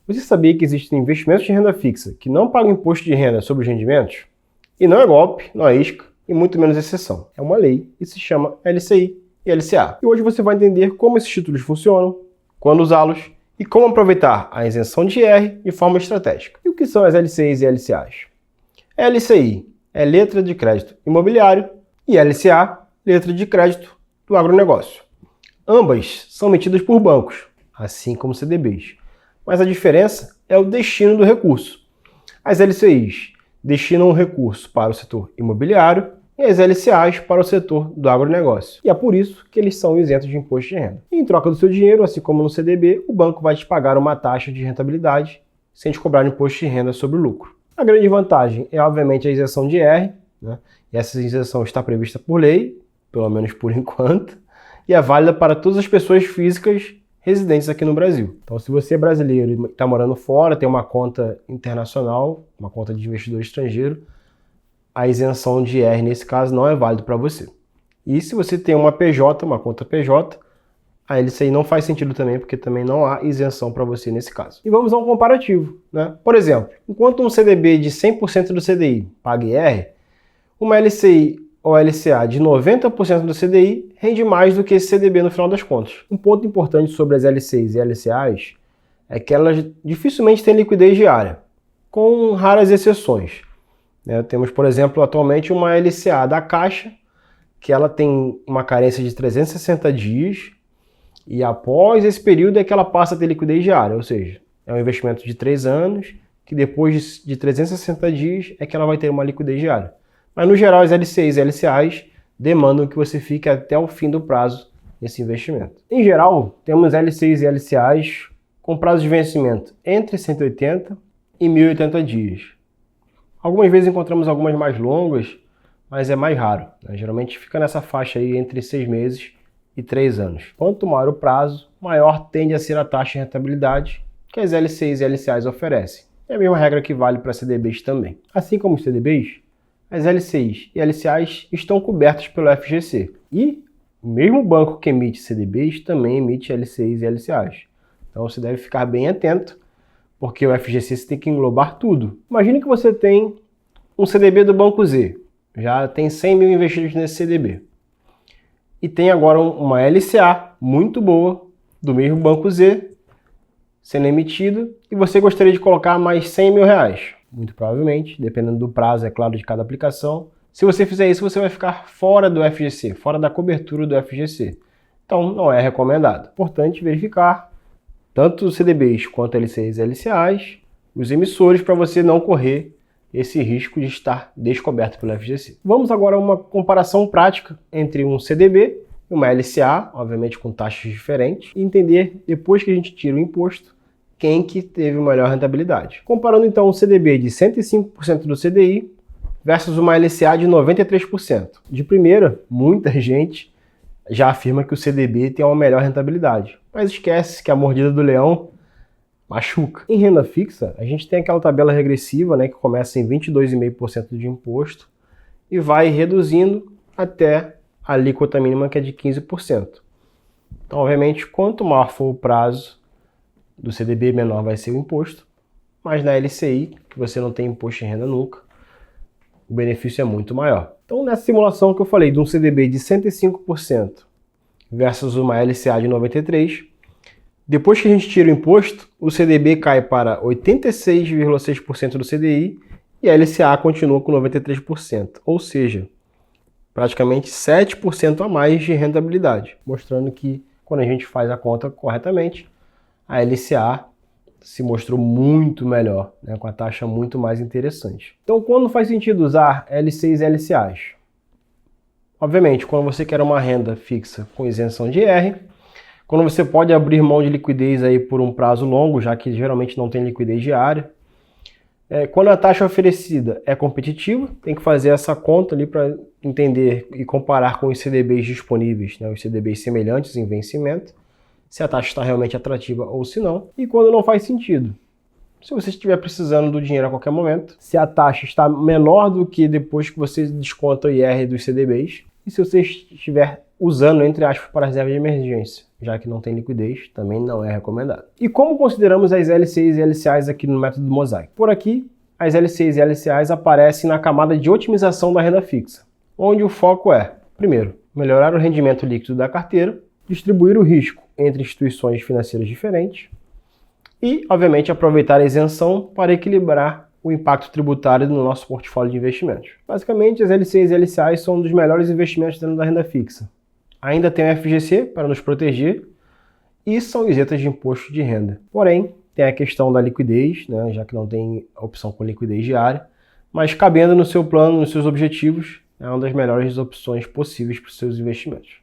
Você sabia que existem investimentos de renda fixa que não pagam imposto de renda sobre os rendimentos? E não é golpe, não é isca, e muito menos exceção. É uma lei e se chama LCI e LCA. E hoje você vai entender como esses títulos funcionam, quando usá-los e como aproveitar a isenção de IR de forma estratégica. E o que são as LCIs e LCAs? A LCI é letra de crédito imobiliário e LCA, letra de crédito do agronegócio. Ambas são emitidas por bancos, assim como CDBs. Mas a diferença é o destino do recurso. As LCIs destinam o recurso para o setor imobiliário e as LCAs para o setor do agronegócio. E é por isso que eles são isentos de imposto de renda. E em troca do seu dinheiro, assim como no CDB, o banco vai te pagar uma taxa de rentabilidade sem te cobrar imposto de renda sobre o lucro. A grande vantagem é, obviamente, a isenção de IR, né? E essa isenção está prevista por lei, pelo menos por enquanto, e é válida para todas as pessoas físicas residentes aqui no Brasil. Então, se você é brasileiro e está morando fora, tem uma conta internacional, uma conta de investidor estrangeiro, a isenção de IR, nesse caso, não é válida para você. E se você tem uma PJ, uma conta PJ, a LCI não faz sentido também, porque também não há isenção para você nesse caso. E vamos a um comparativo, né? Por exemplo, enquanto um CDB de 100% do CDI paga IR, uma LCI ou LCA de 90% do CDI rende mais do que esse CDB no final das contas. Um ponto importante sobre as LCIs e LCAs é que elas dificilmente têm liquidez diária, com raras exceções. Temos, por exemplo, atualmente uma LCA da Caixa, que ela tem uma carência de 360 dias, e após esse período é que ela passa a ter liquidez diária, ou seja, é um investimento de 3 anos, que depois de 360 dias é que ela vai ter uma liquidez diária. Mas, no geral, as LCIs e LCAs demandam que você fique até o fim do prazo nesse investimento. Em geral, temos LCIs e LCAs com prazo de vencimento entre 180 e 1.080 dias. Algumas vezes encontramos algumas mais longas, mas é mais raro, né? Geralmente fica nessa faixa aí entre 6 meses e 3 anos. Quanto maior o prazo, maior tende a ser a taxa de rentabilidade que as LCIs e LCAs oferecem. É a mesma regra que vale para CDBs também. Assim como os CDBs, as LCIs e LCAs estão cobertas pelo FGC. E o mesmo banco que emite CDBs também emite LCIs e LCAs. Então você deve ficar bem atento, porque o FGC tem que englobar tudo. Imagine que você tem um CDB do Banco Z, já tem 100 mil investidos nesse CDB. E tem agora uma LCA muito boa do mesmo Banco Z sendo emitida e você gostaria de colocar mais 100 mil reais. Muito provavelmente, dependendo do prazo, é claro, de cada aplicação. Se você fizer isso, você vai ficar fora do FGC, fora da cobertura do FGC. Então, não é recomendado. Importante verificar tanto os CDBs quanto LCIs e LCAs, os emissores, para você não correr esse risco de estar descoberto pelo FGC. Vamos agora a uma comparação prática entre um CDB e uma LCA, obviamente com taxas diferentes, e entender, depois que a gente tira o imposto, quem que teve melhor rentabilidade. Comparando então um CDB de 105% do CDI versus uma LCA de 93%. De primeira, muita gente já afirma que o CDB tem uma melhor rentabilidade, mas esquece que a mordida do leão machuca. Em renda fixa, a gente tem aquela tabela regressiva, né, que começa em 22,5% de imposto e vai reduzindo até a alíquota mínima, que é de 15%. Então, obviamente, quanto maior for o prazo do CDB, menor vai ser o imposto, mas na LCI, que você não tem imposto de renda nunca, o benefício é muito maior. Então, nessa simulação que eu falei de um CDB de 105% versus uma LCA de 93%, depois que a gente tira o imposto, o CDB cai para 86,6% do CDI e a LCA continua com 93%, ou seja, praticamente 7% a mais de rentabilidade, mostrando que quando a gente faz a conta corretamente, a LCA se mostrou muito melhor, né, com a taxa muito mais interessante. Então, quando faz sentido usar LCIs e LCAs? Obviamente, quando você quer uma renda fixa com isenção de IR, quando você pode abrir mão de liquidez aí por um prazo longo, já que geralmente não tem liquidez diária. Quando a taxa oferecida é competitiva, tem que fazer essa conta ali para entender e comparar com os CDBs disponíveis, né, os CDBs semelhantes em vencimento, se a taxa está realmente atrativa ou se não, e quando não faz sentido. Se você estiver precisando do dinheiro a qualquer momento, se a taxa está menor do que depois que você desconta o IR dos CDBs, e se você estiver usando, entre aspas, para reserva de emergência. já que não tem liquidez, também não é recomendado. E como consideramos as LCIs e LCAs aqui no método Mosaic? Por aqui, as LCIs e LCAs aparecem na camada de otimização da renda fixa, onde o foco é, primeiro, melhorar o rendimento líquido da carteira, distribuir o risco entre instituições financeiras diferentes e, obviamente, aproveitar a isenção para equilibrar o impacto tributário no nosso portfólio de investimentos. Basicamente, as LCIs e LCAs são um dos melhores investimentos dentro da renda fixa. Ainda tem o FGC para nos proteger e são isentas de imposto de renda. Porém, tem a questão da liquidez, né, já que não tem opção com liquidez diária, mas cabendo no seu plano, nos seus objetivos, é uma das melhores opções possíveis para os seus investimentos.